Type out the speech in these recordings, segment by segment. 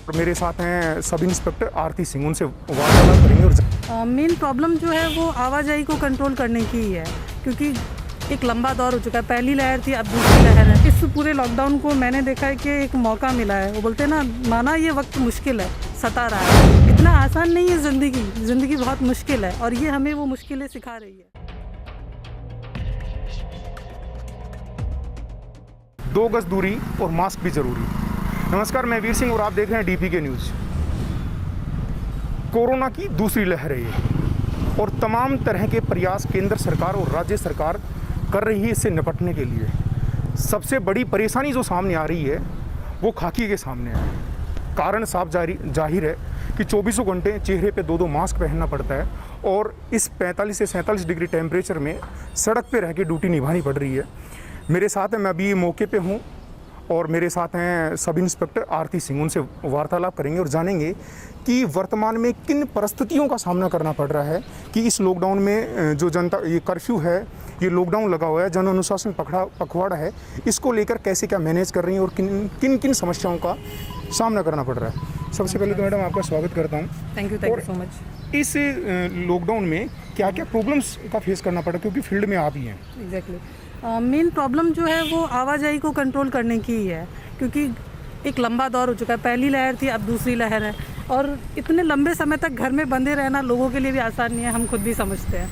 मेरे साथ हैं सब इंस्पेक्टर आरती सिंह, उनसे वार्तालाप करेंगे। और मेन प्रॉब्लम जो है वो आवाजाही को कंट्रोल करने की ही है, क्योंकि एक लंबा दौर हो चुका है। पहली लहर थी, अब दूसरी लहर है। इस पूरे लॉकडाउन को मैंने देखा है कि एक मौका मिला है। वो बोलते हैं ना, माना ये वक्त मुश्किल है, सता रहा है। इतना आसान नहीं है ज़िंदगी बहुत मुश्किल है, और ये हमें वो मुश्किलें सिखा रही है। 2 गज दूरी और मास्क भी जरूरी। नमस्कार, मैं वीर सिंह और आप देख रहे हैं DPK न्यूज़। कोरोना की दूसरी लहर है ये, और तमाम तरह के प्रयास केंद्र सरकार और राज्य सरकार कर रही है इससे निपटने के लिए। सबसे बड़ी परेशानी जो सामने आ रही है वो खाकी के सामने है। कारण साफ जाहिर है कि 24 घंटे चेहरे पे 2 मास्क पहनना पड़ता है, और इस 45 से 47 डिग्री टेम्परेचर में सड़क पे रह के ड्यूटी निभानी पड़ रही है। मेरे साथ है, मैं अभी मौके पे हूँ, और मेरे साथ हैं सब इंस्पेक्टर आरती सिंह। उनसे वार्तालाप करेंगे और जानेंगे कि वर्तमान में किन परिस्थितियों का सामना करना पड़ रहा है कि इस लॉकडाउन में जो जनता, ये कर्फ्यू है, ये लॉकडाउन लगा हुआ है, जन अनुशासन पखवाड़ा है, इसको लेकर कैसे क्या मैनेज कर रही हैं और किन किन समस्याओं का सामना करना पड़ रहा है। सबसे पहले तो मैडम आपका स्वागत करता हूँ। Thank you so much. इस लॉकडाउन में क्या क्या प्रॉब्लम्स का फेस करना पड़ा, क्योंकि फील्ड में आप ही हैं। एग्जैक्टली। मेन प्रॉब्लम जो है वो आवाजाही को कंट्रोल करने की ही है, क्योंकि एक लंबा दौर हो चुका है। पहली लहर थी, अब दूसरी लहर है, और इतने लंबे समय तक घर में बंधे रहना लोगों के लिए भी आसान नहीं है, हम खुद भी समझते हैं।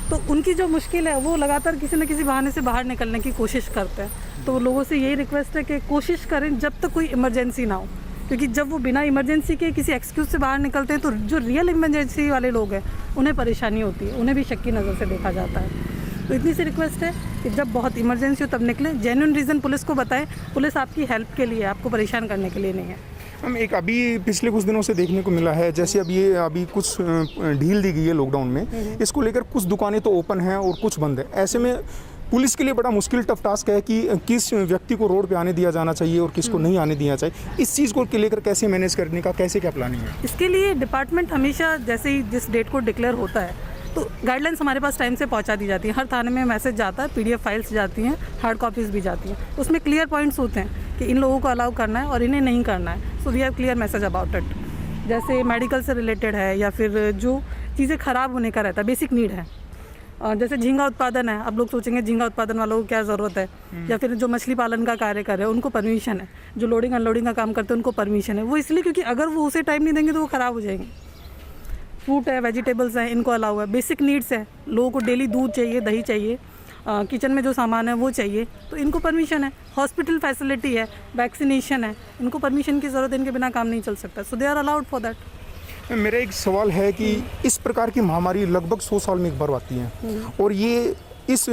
तो उनकी जो मुश्किल है वो लगातार किसी न किसी बहाने से बाहर निकलने की कोशिश करते हैं। तो लोगों से यही रिक्वेस्ट है कि कोशिश करें जब तक कोई इमरजेंसी ना हो, क्योंकि जब वो बिना इमरजेंसी के किसी एक्सक्यूज़ से बाहर निकलते हैं तो जो रियल इमरजेंसी वाले लोग हैं उन्हें परेशानी होती है, उन्हें भी शक की नज़र से देखा जाता है। तो इतनी सी रिक्वेस्ट है कि जब बहुत इमरजेंसी हो तब निकलें। जेन्युइन रीज़न पुलिस को बताएं। पुलिस आपकी हेल्प के लिए, आपको परेशान करने के लिए नहीं है। हम एक अभी पिछले कुछ दिनों से देखने को मिला है, जैसे अभी कुछ ढील दी गई है लॉकडाउन में, इसको लेकर कुछ दुकानें तो ओपन हैं और कुछ बंद है। ऐसे में पुलिस के लिए बड़ा मुश्किल टफ टास्क है कि किस व्यक्ति को रोड पे आने दिया जाना चाहिए और किसको नहीं आने दिया चाहिए। इस चीज़ को लेकर कैसे मैनेज करने का कैसे क्या प्लानिंग है? इसके लिए डिपार्टमेंट हमेशा जैसे ही जिस डेट को डिक्लेयर होता है तो गाइडलाइंस हमारे पास टाइम से पहुंचा दी जाती है। हर थाने में मैसेज जाता है, PDF फाइल्स जाती हैं, हार्ड कॉपीज़ भी जाती हैं। उसमें क्लियर पॉइंट्स होते हैं कि इन लोगों को अलाउ करना है और इन्हें नहीं करना है। So we have clear message about it. जैसे मेडिकल से रिलेटेड है, या फिर जो चीज़ें ख़राब होने का रहता है, बेसिक नीड है। जैसे झींगा उत्पादन है, अब लोग सोचेंगे झींगा उत्पादन वालों को क्या ज़रूरत है, या फिर जो मछली पालन का कार्य कर रहे हैं उनको परमिशन है, जो लोडिंग अनलोडिंग का काम करते हैं उनको परमिशन है। वो इसलिए क्योंकि अगर वो उसे टाइम नहीं देंगे तो वो ख़राब हो जाएंगे। फ्रूट है, वेजिटेबल्स हैं, इनको अलाउ है। बेसिक नीड्स है, लोगों को डेली दूध चाहिए, दही चाहिए, किचन में जो सामान है वो चाहिए, तो इनको परमिशन है। हॉस्पिटल फैसिलिटी है, वैक्सीनेशन है, इनको परमिशन की ज़रूरत है, इनके बिना काम नहीं चल सकता। So they are allowed for that. मेरा एक सवाल है कि इस प्रकार की महामारी लगभग 100 साल में एक बार आती है, और ये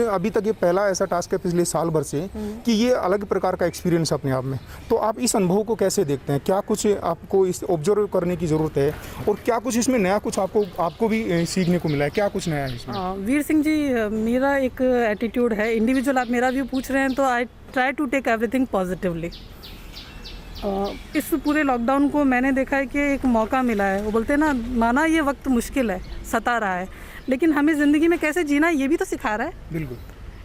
अभी तक ये पहला ऐसा टास्क है पिछले साल भर से कि ये अलग प्रकार का एक्सपीरियंस अपने आप में। तो आप इस अनुभव को कैसे देखते हैं? क्या कुछ आपको इस ऑब्जर्व करने की ज़रूरत है, और क्या कुछ इसमें नया कुछ आपको भी सीखने को मिला है? क्या कुछ नया है इसमें? वीर सिंह जी, मेरा एक एटीट्यूड है इंडिविजुअल। आप मेरा व्यू पूछ रहे हैं तो I try to take everything positively. इस पूरे लॉकडाउन को मैंने देखा है कि एक मौका मिला है। वो बोलते हैं ना, माना ये वक्त मुश्किल है, सता रहा है, लेकिन हमें ज़िंदगी में कैसे जीना ये भी तो सिखा रहा है। बिल्कुल।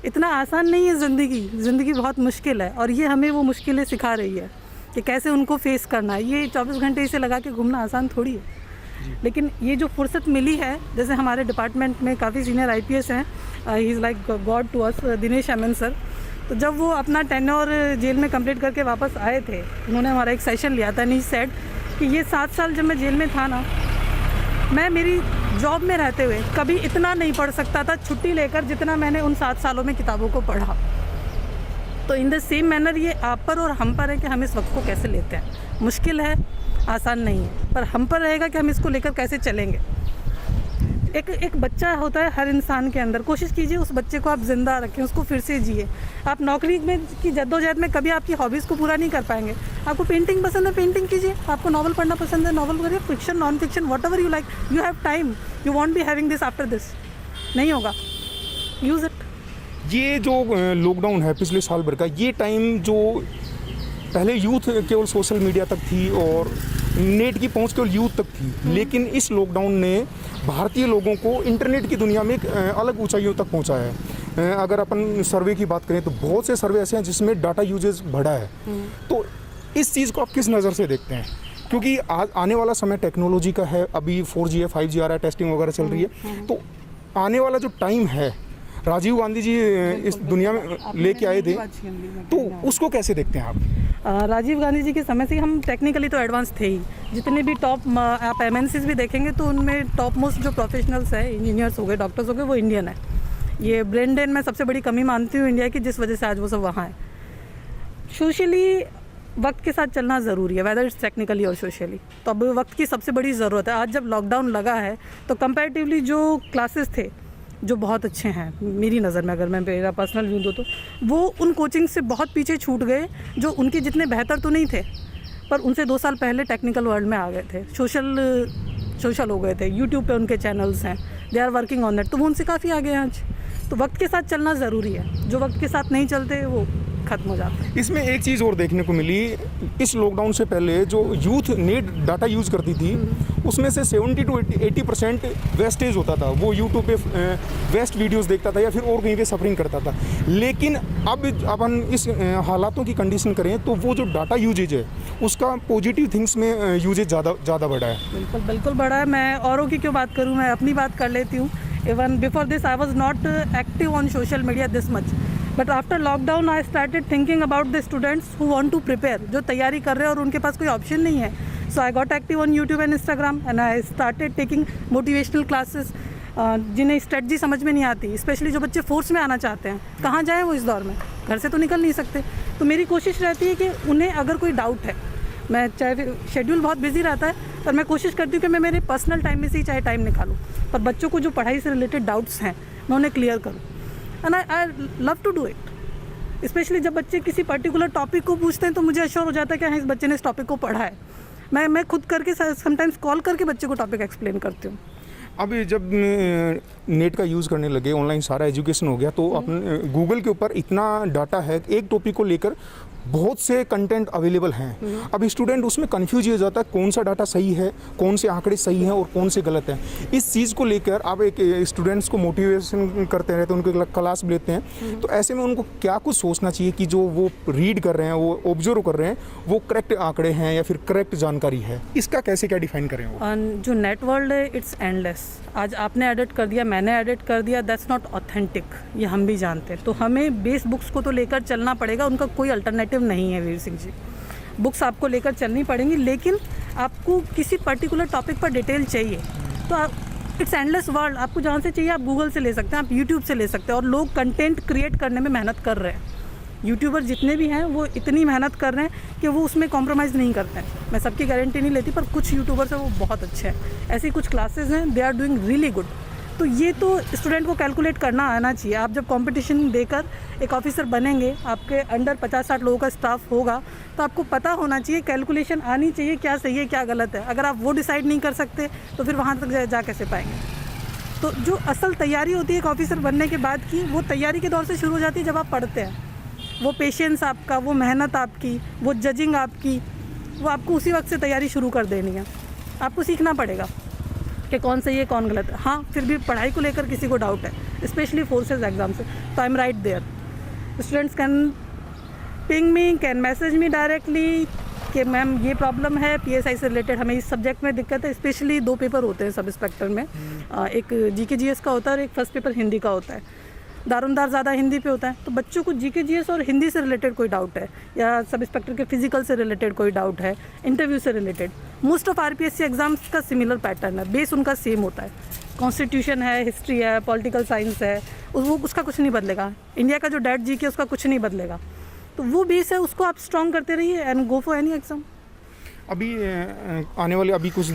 इतना आसान नहीं है ज़िंदगी बहुत मुश्किल है, और ये हमें वो मुश्किलें सिखा रही है कि कैसे उनको फेस करना है। ये 24 घंटे इसे लगा के घूमना आसान थोड़ी है, लेकिन ये जो फुर्सत मिली है, जैसे हमारे डिपार्टमेंट में काफ़ी सीनियर IPS हैं, he is like God to us, Dinesh Aman sir. तो जब वो अपना टेन्योर जेल में कंप्लीट करके वापस आए थे, उन्होंने हमारा एक सेशन लिया था, एंड ही सेड कि ये 7 साल जब मैं जेल में था ना, मैं मेरी जॉब में रहते हुए कभी इतना नहीं पढ़ सकता था छुट्टी लेकर जितना मैंने उन 7 सालों में किताबों को पढ़ा। तो इन द सेम मैनर ये आप पर और हम पर है कि हम इस वक्त को कैसे लेते हैं। मुश्किल है, आसान नहीं है, पर हम पर रहेगा कि हम इसको लेकर कैसे चलेंगे। एक बच्चा होता है हर इंसान के अंदर, कोशिश कीजिए उस बच्चे को आप ज़िंदा रखें, उसको फिर से जिए। आप नौकरी में की जद्दोजहद में कभी आपकी हॉबीज़ को पूरा नहीं कर पाएंगे। आपको पेंटिंग पसंद है, पेंटिंग कीजिए। आपको नॉवल पढ़ना पसंद है, नॉवल करिए। Fiction, non fiction, what ever you like, you have time, you want be having this after this. नहीं होगा, यूज़ इट। ये जो लॉकडाउन है पिछले साल भर का, ये टाइम जो पहले यूथ केवल सोशल मीडिया तक थी और नेट की पहुंच केवल यूथ तक थी, लेकिन इस लॉकडाउन ने भारतीय लोगों को इंटरनेट की दुनिया में एक अलग ऊंचाइयों तक पहुंचाया है। अगर अपन सर्वे की बात करें तो बहुत से सर्वे ऐसे हैं जिसमें डाटा यूजेज बढ़ा है। तो इस चीज़ को आप किस नज़र से देखते हैं? क्योंकि आज आने वाला समय टेक्नोलॉजी का है, अभी 4G है, 5G आ रहा है, टेस्टिंग वगैरह चल रही है, तो आने वाला जो टाइम है, राजीव गांधी जी इस दुनिया में लेके आए थे, तो उसको कैसे देखते हैं आप? राजीव गांधी जी के समय से हम टेक्निकली तो एडवांस थे ही। जितने भी टॉप आप एमएनसीज भी देखेंगे तो उनमें टॉप मोस्ट जो प्रोफेशनल्स हैं, इंजीनियर्स हो गए, डॉक्टर्स हो गए, वो इंडियन है। ये ब्रेन ड्रेन में सबसे बड़ी कमी मानती हूँ इंडिया की, जिस वजह से आज वो सब वहाँ है। सोशली वक्त के साथ चलना ज़रूरी है, वेदर इट्स टेक्निकली और सोशली। तो अब वक्त की सबसे बड़ी ज़रूरत है। आज जब लॉकडाउन लगा है तो कंपैरेटिवली जो क्लासेस थे जो बहुत अच्छे हैं मेरी नज़र में, अगर मैं मेरा पर्सनल व्यू दूँ तो वो उन कोचिंग से बहुत पीछे छूट गए जो उनके जितने बेहतर तो नहीं थे, पर उनसे 2 साल पहले टेक्निकल वर्ल्ड में आ गए थे, सोशल हो गए थे। यूट्यूब पे उनके चैनल्स हैं, they are working on that, तो वो उनसे काफ़ी आगे हैं आज। तो वक्त के साथ चलना ज़रूरी है, जो वक्त के साथ नहीं चलते वो खत्म हो जाते हैं। इसमें एक चीज़ और देखने को मिली, इस लॉकडाउन से पहले जो यूथ नेट डाटा यूज़ करती थी उसमें से 70 to 80% वेस्टेज होता था। वो यूट्यूब पे वेस्ट वीडियोस देखता था या फिर और कहीं पे सफरिंग करता था। लेकिन अब अपन इस हालातों की कंडीशन करें तो वो जो डाटा यूजेज है उसका पॉजिटिव थिंग्स में यूजेज ज़्यादा बढ़ा है। बिल्कुल बढ़ा है। मैं औरों की क्यों बात करूँ, मैं अपनी बात कर लेती हूँ। Even before this I was not active on social media this much, but after lockdown I started thinking about the students who want to prepare, जो तैयारी कर रहे हैं और उनके पास कोई ऑप्शन नहीं है। So I got active on YouTube and Instagram and I started taking motivational classes. जिन्हें स्ट्रेटजी समझ में नहीं आती, स्पेशली जो बच्चे फोर्स में आना चाहते हैं, कहाँ जाएँ वो इस दौर में, घर से तो निकल नहीं सकते। तो मेरी कोशिश रहती है कि उन्हें अगर कोई डाउट है, मैं चाहे शेड्यूल बहुत बिजी रहता है पर मैं कोशिश करती हूँ कि मैं मेरे पर्सनल टाइम में से ही चाहे टाइम निकालूँ, पर बच्चों को जो पढ़ाई से रिलेटेड डाउट्स हैं मैं उन्हें क्लियर करूँ। And I love to do it. Specially जब बच्चे किसी पर्टिकुलर टॉपिक को पूछते हैं तो मुझे अश्योर हो जाता है कि हाँ, इस बच्चे ने इस टॉपिक को पढ़ा है। मैं खुद करके समटाइम्स कॉल करके बच्चे को टॉपिक एक्सप्लेन करती हूँ। अब जब नेट का यूज़ करने लगे, ऑनलाइन सारा एजुकेशन हो गया, तो अपने गूगल के ऊपर इतना डाटा है, एक टॉपिक को लेकर बहुत से कंटेंट अवेलेबल हैं। अब स्टूडेंट उसमें कंफ्यूज हो जाता है कौन सा डाटा सही है, कौन से आंकड़े सही हैं और कौन से गलत हैं। इस चीज़ को लेकर आप एक स्टूडेंट्स को मोटिवेशन करते रहते हैं, उनके क्लास लेते हैं, तो ऐसे में उनको क्या कुछ सोचना चाहिए कि जो वो रीड कर रहे हैं, वो ऑब्जर्व कर रहे हैं, वो करेक्ट आंकड़े हैं या फिर करेक्ट जानकारी है? इसका कैसे क्या डिफाइन करें वो? जो नेट वर्ल्ड है इट्स एंडलेस। आज आपने एडिट कर दिया, मैंने एडिट कर दिया, दैट्स नॉट ऑथेंटिक, ये हम भी जानते हैं। तो हमें बेस बुक्स को तो लेकर चलना पड़ेगा, उनका कोई अल्टरनेटिव नहीं है वीर सिंह जी। बुक्स आपको लेकर चलनी पड़ेंगी, लेकिन आपको किसी पर्टिकुलर टॉपिक पर डिटेल चाहिए तो इट्स एंडलेस वर्ल्ड। आपको जहाँ से चाहिए आप गूगल से ले सकते हैं, आप यूट्यूब से ले सकते हैं। और लोग कंटेंट क्रिएट करने में मेहनत कर रहे हैं। यूट्यूबर जितने भी हैं वो इतनी मेहनत कर रहे हैं कि वो उसमें कॉम्प्रोमाइज़ नहीं करते हैं। मैं सबकी गारंटी नहीं लेती, पर कुछ यूट्यूबर्स हैं वो बहुत अच्छे हैं। ऐसी कुछ क्लासेस हैं, they are doing really good. तो ये तो स्टूडेंट को कैलकुलेट करना आना चाहिए। आप जब कंपटीशन देकर एक ऑफिसर बनेंगे, आपके अंडर 50-60 लोगों का स्टाफ होगा, तो आपको पता होना चाहिए, कैलकुलेशन आनी चाहिए, क्या सही है क्या गलत है। अगर आप वो डिसाइड नहीं कर सकते तो फिर वहाँ तक जा कैसे पाएंगे। तो जो असल तैयारी होती है एक ऑफिसर बनने के बाद की, वो तैयारी के दौर से शुरू हो जाती है जब आप पढ़ते हैं। वो पेशेंस आपका, वो मेहनत आपकी, वो जजिंग आपकी, वो आपको उसी वक्त से तैयारी शुरू कर देनी है। आपको सीखना पड़ेगा कि कौन सही है कौन गलत है। हाँ, फिर भी पढ़ाई को लेकर किसी को डाउट है, स्पेशली फोर्सेस एग्जाम से, तो I am right there. Students can ping me, can message me directly कि मैम ये प्रॉब्लम है, PSI से रिलेटेड हमें इस सब्जेक्ट में दिक्कत है। स्पेशली 2 पेपर होते हैं सब इंस्पेक्टर में, एक GK GS का होता है और एक फर्स्ट पेपर हिंदी का होता है। दारोमदार ज़्यादा हिंदी पे होता है, तो बच्चों को GK GS और हिंदी से रिलेटेड कोई डाउट है, या सब इंस्पेक्टर के फिजिकल से रिलेटेड कोई डाउट है, इंटरव्यू से related, most of RPSC exams का सिमिलर पैटर्न है, बेस उनका सेम होता है। कॉन्स्टिट्यूशन है, हिस्ट्री है, पॉलिटिकल साइंस है, वो उसका कुछ नहीं बदलेगा। इंडिया का जो डेट GK उसका कुछ नहीं बदलेगा। तो वो बेस है, उसको आप स्ट्रॉन्ग करते रहिए and go for any exam. अभी आने वाले कुछ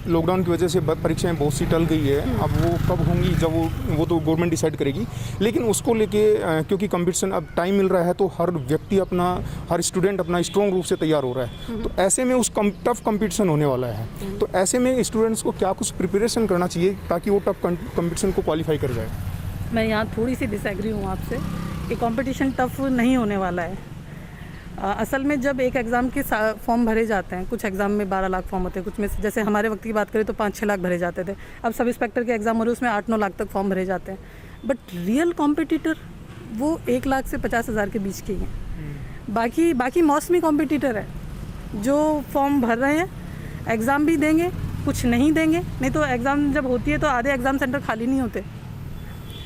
लॉकडाउन की वजह से परीक्षाएं बहुत सी टल गई है। अब वो कब होंगी, जब वो तो गवर्नमेंट डिसाइड करेगी। लेकिन उसको लेके क्योंकि कंपटीशन अब टाइम मिल रहा है, तो हर व्यक्ति हर स्टूडेंट अपना स्ट्रॉन्ग रूप से तैयार हो रहा है। तो ऐसे में टफ कंपटीशन होने वाला है, तो ऐसे में स्टूडेंट्स को क्या कुछ प्रिपरेशन करना चाहिए ताकि वो टफ कंपटीशन को क्वालिफाई कर जाए? मैं यहाँ थोड़ी सी डिसएग्री हूँ आपसे कि कंपटीशन टफ नहीं होने वाला है। असल में जब एक एग्ज़ाम के फॉर्म भरे जाते हैं, कुछ एग्ज़ाम में 12 लाख फॉर्म होते हैं, कुछ में जैसे हमारे वक्त की बात करें तो 5-6 लाख भरे जाते थे। अब सब इंस्पेक्टर के एग्ज़ाम हो रहे हैं, उसमें 8-9 लाख तक फॉर्म भरे जाते हैं। बट रियल कॉम्पिटिटर वो 1 लाख से 50,000 के बीच के ही हैं। बाकी मौसमी कॉम्पिटिटर है जो फॉर्म भर रहे हैं एग्ज़ाम भी देंगे, कुछ नहीं देंगे, नहीं तो एग्ज़ाम जब होती है तो आधे एग्ज़ाम सेंटर खाली नहीं होते।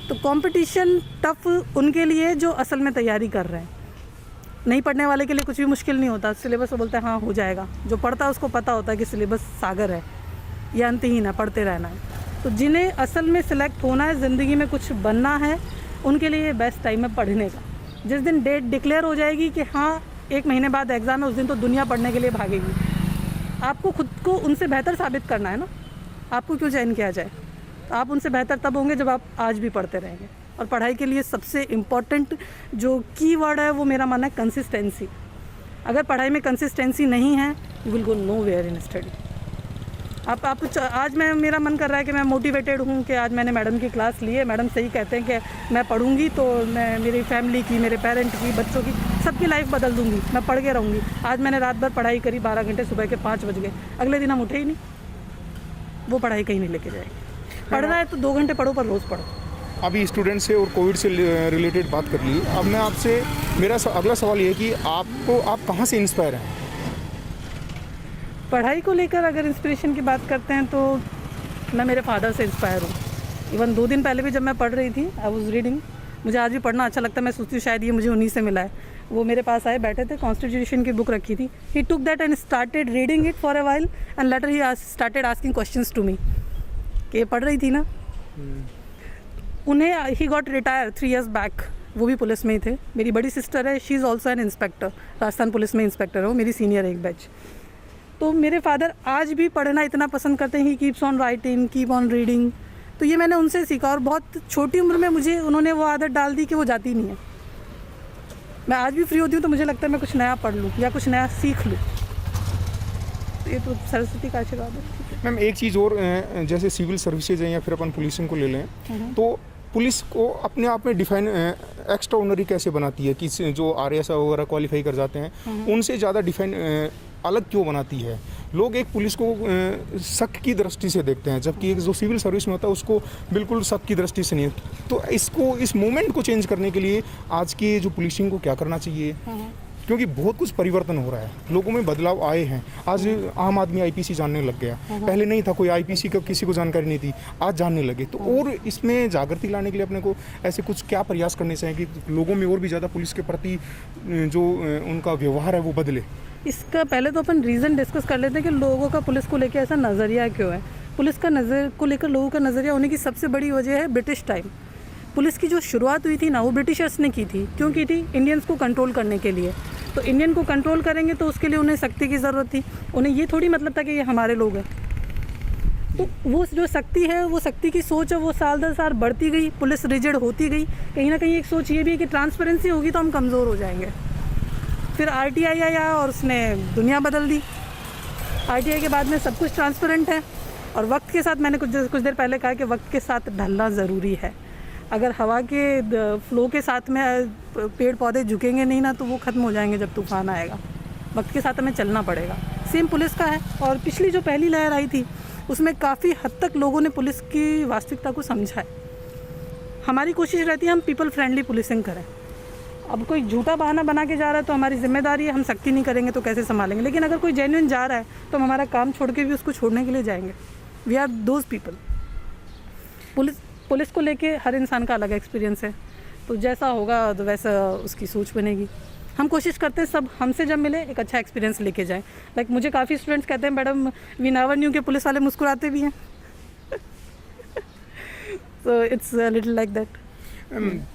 तो कंपटीशन टफ उनके लिए जो असल में तैयारी कर रहे हैं। नहीं पढ़ने वाले के लिए कुछ भी मुश्किल नहीं होता, सिलेबस बोलते हैं हाँ हो जाएगा। जो पढ़ता है उसको पता होता है कि सिलेबस सागर है, ये अंतहीन है, पढ़ते रहना है। तो जिन्हें असल में सिलेक्ट होना है, ज़िंदगी में कुछ बनना है, उनके लिए बेस्ट टाइम है पढ़ने का। जिस दिन डेट डिक्लेयर हो जाएगी कि हाँ 1 महीने बाद एग्ज़ाम है, उस दिन तो दुनिया पढ़ने के लिए भागेगी। आपको खुद को उनसे बेहतर साबित करना है ना, आपको क्यों चयन किया जाए। तो आप उनसे बेहतर तब होंगे जब आप आज भी पढ़ते रहेंगे। और पढ़ाई के लिए सबसे इम्पॉर्टेंट जो कीवर्ड है वो मेरा मानना है कंसिस्टेंसी। अगर पढ़ाई में कंसिस्टेंसी नहीं है, you will go nowhere in study. आज मेरा मन कर रहा है कि मैं मोटिवेटेड हूँ कि आज मैंने मैडम की क्लास ली है, मैडम सही कहते हैं कि मैं पढ़ूंगी तो मैं मेरी फैमिली की, मेरे पेरेंट की, बच्चों की, सबकी लाइफ बदल दूंगी, मैं पढ़ के रहूँगी। आज मैंने रात भर पढ़ाई करी, 12 घंटे, सुबह के 5 बज गए, अगले दिन हम उठे ही नहीं। वो पढ़ाई कहीं नहीं लेके जाएगी। पढ़ना है तो 2 घंटे पढ़ो, पर रोज़ पढ़ो। अभी स्टूडेंट से और कोविड से रिलेटेड बात कर ली। अब मैं आपसे, मेरा अगला सवाल ये है कि आप कहाँ से इंस्पायर हैं? पढ़ाई को लेकर अगर इंस्पिरेशन की बात करते हैं तो मैं मेरे फादर से इंस्पायर हूँ। इवन 2 दिन पहले भी जब मैं पढ़ रही थी, आई वॉज रीडिंग, मुझे आज भी पढ़ना अच्छा लगता है। मैं सोचती हूँ शायद ये मुझे उन्हीं से मिला है। वो मेरे पास आए, बैठे थे, कॉन्स्टिट्यूशन की बुक रखी थी। He took that and started reading it for a while and later he started asking questions to me कि पढ़ रही थी ना। उन्हें he got retire 3 years back, वो भी पुलिस में ही थे। मेरी बड़ी सिस्टर है, she is also an inspector, Rajasthan police में इंस्पेक्टर है वो, मेरी सीनियर है एक बैच। तो मेरे फादर आज भी पढ़ना इतना पसंद करते हैं, he keeps on writing, keep on reading. तो ये मैंने उनसे सीखा और बहुत छोटी उम्र में मुझे उन्होंने वो आदत डाल दी कि वो जाती नहीं है। मैं आज भी फ्री होती हूँ तो मुझे लगता है मैं कुछ नया पढ़ लूँ या कुछ नया सीख लूँ। तो ये तो सरस्वती का आशीर्वाद है। मैम एक चीज़ और, जैसे सिविल सर्विसेज हैं या फिर अपन पुलिसिंग को ले लें, तो पुलिस को अपने आप में डिफाइन एक्स्ट्रा ऑर्डिनरी कैसे बनाती है कि जो RAS वगैरह क्वालिफाई कर जाते हैं उनसे ज़्यादा डिफाइन अलग क्यों बनाती है? लोग एक पुलिस को शक की दृष्टि से देखते हैं, जबकि एक जो सिविल सर्विस में होता है उसको बिल्कुल शक की दृष्टि से नहीं। तो इस मूवमेंट को चेंज करने के लिए आज की जो पुलिसिंग को क्या करना चाहिए? क्योंकि बहुत कुछ परिवर्तन हो रहा है, लोगों में बदलाव आए हैं। आज आम आदमी IPC जानने लग गया, पहले नहीं था, कोई IPC का किसी को जानकारी नहीं थी, आज जानने लगे। तो और इसमें जागृति लाने के लिए अपने को ऐसे कुछ क्या प्रयास करने चाहिए कि लोगों में और भी ज़्यादा पुलिस के प्रति जो उनका व्यवहार है वो बदले? इसका पहले तो अपन रीज़न डिस्कस कर लेते हैं कि लोगों का पुलिस को लेकर ऐसा नज़रिया क्यों है। पुलिस का नज़र को लेकर लोगों का नज़रिया होने की सबसे बड़ी वजह है ब्रिटिश टाइम। पुलिस की जो शुरुआत हुई थी ना, वो ब्रिटिशर्स ने की थी। क्यों की थी? इंडियंस को कंट्रोल करने के लिए। तो इंडियन को कंट्रोल करेंगे तो उसके लिए उन्हें शक्ति की ज़रूरत थी। उन्हें ये थोड़ी मतलब था कि ये हमारे लोग हैं। तो वो जो शक्ति है, वो शक्ति की सोच है, वो साल दर साल बढ़ती गई, पुलिस रिजिड होती गई। कहीं ना कहीं एक सोच ये भी है कि ट्रांसपेरेंसी होगी तो हम कमज़ोर हो जाएंगे। फिर RTI आया और उसने दुनिया बदल दी। RTI के बाद में सब कुछ ट्रांसपेरेंट है। और वक्त के साथ, मैंने कुछ देर पहले कहा कि वक्त के साथ ढलना ज़रूरी है। अगर हवा के फ्लो के साथ में पेड़ पौधे झुकेंगे नहीं ना, तो वो ख़त्म हो जाएंगे जब तूफान आएगा। वक्त के साथ हमें चलना पड़ेगा। सेम पुलिस का है। और पिछली जो पहली लहर आई थी उसमें काफ़ी हद तक लोगों ने पुलिस की वास्तविकता को समझा है। हमारी कोशिश रहती है हम पीपल फ्रेंडली पुलिसिंग करें। अब कोई झूठा बहाना बना के जा रहा है तो हमारी जिम्मेदारी है, हम सख्ती नहीं करेंगे तो कैसे संभालेंगे। लेकिन अगर कोई जेन्युइन जा रहा है तो हम हमारा काम छोड़ के भी उसको छोड़ने के लिए जाएंगे। We are those people. Police को लेके हर इंसान का अलग एक्सपीरियंस है, तो जैसा होगा तो वैसा उसकी सोच बनेगी। हम कोशिश करते हैं सब हमसे जब मिले एक अच्छा एक्सपीरियंस लेके जाएं। लाइक मुझे काफ़ी स्टूडेंट्स कहते हैं मैडम वी नेवर न्यू के पुलिस वाले मुस्कुराते भी हैं। So it's little like that.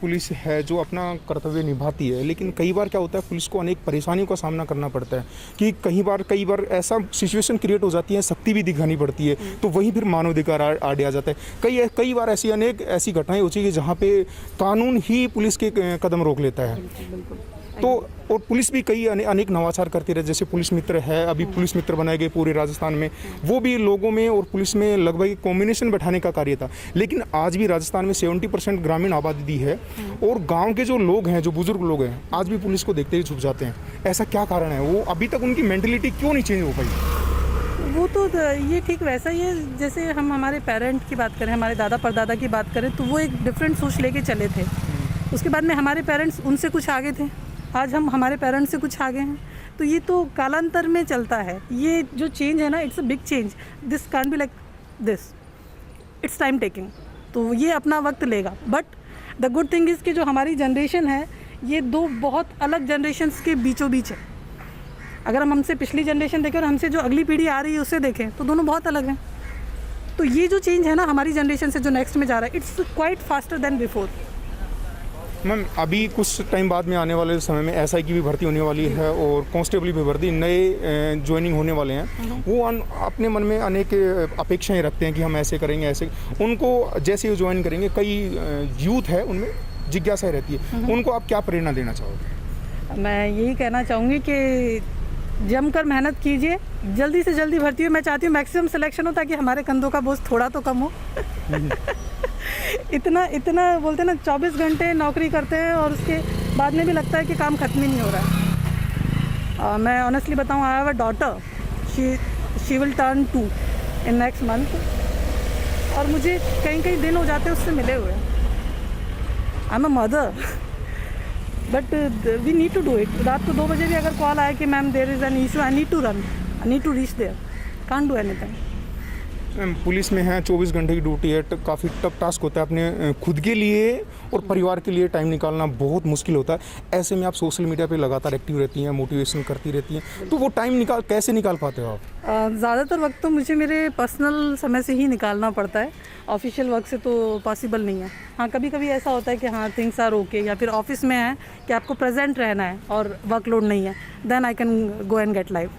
Police है जो अपना कर्तव्य निभाती है, लेकिन कई बार क्या होता है पुलिस को अनेक परेशानियों का सामना करना पड़ता है कि कई बार ऐसा सिचुएशन क्रिएट हो जाती है, सख्ती भी दिखानी पड़ती है, तो वहीं फिर मानवाधिकार आड़े आ जाता है। कई बार ऐसी घटनाएं होती है कि जहाँ पे कानून ही पुलिस के कदम रोक लेता है। बिल्कुल। तो और पुलिस भी कई अनेक नवाचार करती रहे, जैसे पुलिस मित्र है, अभी पुलिस मित्र बनाए गए पूरे राजस्थान में, वो भी लोगों में और पुलिस में लगभग कॉम्बिनेशन बैठाने का कार्य था। लेकिन आज भी राजस्थान में 70% ग्रामीण आबादी है और गांव के जो लोग हैं, जो बुजुर्ग लोग हैं, आज भी पुलिस को देखते ही झुक जाते हैं। ऐसा क्या कारण है? वो अभी तक उनकी मेंटलिटी क्यों नहीं चेंज हो पाई? वो तो ये ठीक वैसा ही है जैसे हम हमारे पेरेंट की बात करें, हमारे दादा परदादा की बात करें, तो वो एक डिफरेंट सोच लेके चले थे। उसके बाद में हमारे पेरेंट्स उनसे कुछ आगे थे, आज हम हमारे पेरेंट्स से कुछ आगे हैं। तो ये तो कालांतर में चलता है। ये जो चेंज है ना, it's a big change, this can't be like this, it's time taking, तो ये अपना वक्त लेगा। But the good thing is कि जो हमारी जनरेशन है ये दो बहुत अलग जनरेशन्स के बीचों बीच है। अगर हम हमसे पिछली जनरेशन देखें और हमसे जो अगली पीढ़ी आ रही है उससे देखें तो दोनों बहुत अलग हैं। तो ये जो चेंज है ना हमारी जनरेशन से जो नेक्स्ट में जा रहा है, it's quite faster than before. Ma'am अभी कुछ टाइम बाद में आने वाले समय में एसआई की भी भर्ती होने वाली है और कांस्टेबल भी भर्ती, नए ज्वाइनिंग होने वाले हैं। वो अपने मन में अनेक अपेक्षाएं रखते हैं कि हम ऐसे करेंगे ऐसे। उनको जैसे ही ज्वाइन करेंगे, कई यूथ है उनमें जिज्ञासा रहती है, उनको आप क्या प्रेरणा देना चाहोगे? मैं यही कहना चाहूँगी कि जमकर मेहनत कीजिए, जल्दी से जल्दी भर्ती हो। मैं चाहती हूँ मैक्सिमम सिलेक्शन हो ताकि हमारे कंधों का बोझ थोड़ा तो कम हो। इतना बोलते हैं ना, 24 घंटे नौकरी करते हैं और उसके बाद में भी लगता है कि काम ख़त्म ही नहीं हो रहा है। मैं ऑनेस्टली बताऊँ, I have a daughter, she will turn 2 in next month, और मुझे कई दिन हो जाते हैं उससे मिले हुए। I am a mother, but we need to do it. रात को 2 बजे भी अगर कॉल आए कि ma'am there is an issue, I need to run, I need to reach there, can't do anything. Ma'am police में है, 24 घंटे की ड्यूटी है, काफ़ी टफ टास्क होता है। अपने खुद के लिए और परिवार के लिए टाइम निकालना बहुत मुश्किल होता है। ऐसे में आप सोशल मीडिया पे लगातार एक्टिव रहती हैं, मोटिवेशन करती रहती हैं, तो वो टाइम कैसे निकाल पाते हो आप? ज़्यादातर वक्त तो मुझे मेरे पर्सनल समय से ही निकालना पड़ता है, ऑफिशियल वर्क से तो पॉसिबल नहीं है। हाँ, कभी कभी ऐसा होता है कि हाँ थिंग्स आर ओके, या फिर ऑफिस में है कि आपको प्रेजेंट रहना है और वर्कलोड नहीं है, then I can go and get live.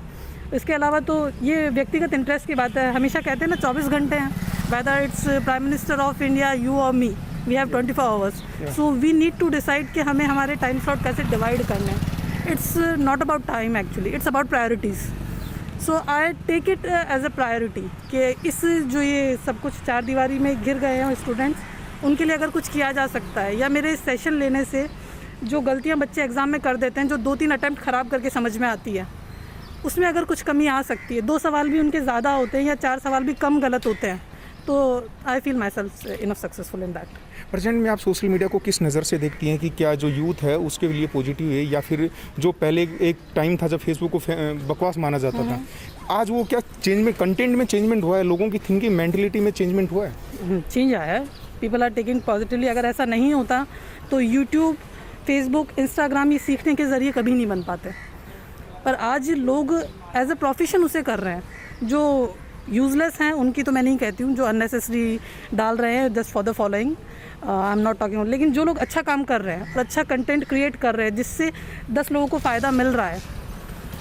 इसके अलावा तो ये व्यक्तिगत इंटरेस्ट की बात है। हमेशा कहते हैं ना 24 घंटे हैं, whether it's prime minister of India, you और me, we have 24 hours, so we need to decide कि हमें हमारे टाइम स्लॉट कैसे डिवाइड करने हैं। It's not about time actually, it's about priorities. So I take it as a priority कि इस जो ये सब कुछ चार दीवारी में घिर गए हैं स्टूडेंट्स, उनके लिए अगर कुछ किया जा सकता है, या मेरे सेशन लेने से जो गलतियाँ बच्चे एग्ज़ाम में कर देते हैं, जो 2-3 अटैम्प्ट ख़राब करके समझ में आती है, उसमें अगर कुछ कमी आ सकती है, 2 सवाल भी उनके ज़्यादा होते हैं या 4 सवाल भी कम गलत होते हैं, तो I feel my self enough successful in that. Present में आप सोशल मीडिया को किस नज़र से देखती हैं कि क्या जो यूथ है उसके लिए पॉजिटिव है, या फिर जो पहले एक टाइम था जब फेसबुक को बकवास माना जाता था, आज वो क्या चेंज में, कंटेंट में चेंजमेंट हुआ है, लोगों की थिंकिंग मेंटलिटी में चेंजमेंट हुआ है? चेंज आया है, पीपल आर टेकिंग पॉजिटिवली। अगर ऐसा नहीं होता तो यूट्यूब, फेसबुक, इंस्टाग्राम ये सीखने के ज़रिए कभी नहीं बन पाते, पर आज लोग एज अ प्रोफेशन उसे कर रहे हैं। जो यूज़लेस हैं उनकी तो मैं नहीं कहती हूँ, जो अननेसेसरी डाल रहे हैं just for the following, I am not talking, लेकिन जो लोग अच्छा काम कर रहे हैं और अच्छा कंटेंट क्रिएट कर रहे हैं जिससे 10 लोगों को फ़ायदा मिल रहा है,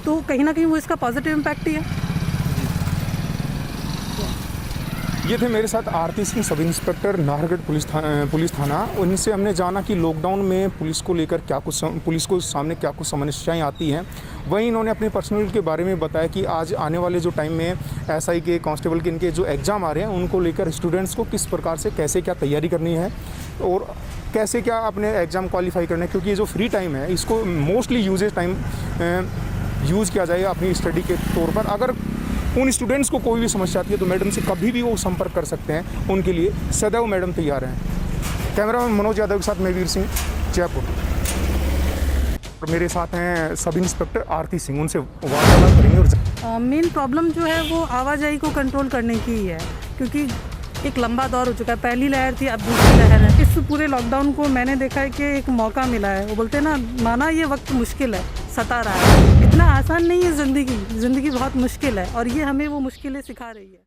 तो कहीं ना कहीं वो इसका पॉजिटिव इम्पैक्ट ही है। ये थे मेरे साथ आरती Singh, sub inspector Nahargarh police थाना। उनसे हमने जाना कि लॉकडाउन में पुलिस को लेकर पुलिस को सामने क्या कुछ समस्याएं आती हैं। वहीं इन्होंने अपने पर्सनल के बारे में बताया कि आज आने वाले जो टाइम में एसआई के, कांस्टेबल के, इनके जो एग्ज़ाम आ रहे हैं उनको लेकर स्टूडेंट्स को किस प्रकार से कैसे क्या तैयारी करनी है और कैसे क्या अपने एग्ज़ाम क्वालिफाई करना है, क्योंकि ये जो फ्री टाइम है इसको मोस्टली यूज़ किया जाएगा अपनी स्टडी के तौर पर। अगर उन स्टूडेंट्स को कोई भी समस्या आती है तो मैडम से कभी भी वो संपर्क कर सकते हैं, उनके लिए सदैव मैडम तैयार हैं। कैमरामैन मनोज यादव के साथ मैं वीर सिंह, जयपुर। और मेरे साथ हैं सब इंस्पेक्टर आरती सिंह, उनसे वार्तालाप करेंगे। और मेन प्रॉब्लम जो है वो आवाजाही को कंट्रोल करने की ही है, क्योंकि एक लंबा दौर हो चुका है। पहली लहर थी, अब दूसरी लहर है। इस पूरे लॉकडाउन को मैंने देखा है कि एक मौका मिला है। वो बोलते हैं ना, माना ये वक्त मुश्किल है, सता रहा है, इतना आसान नहीं है ज़िंदगी बहुत मुश्किल है, और ये हमें वो मुश्किलें सिखा रही है।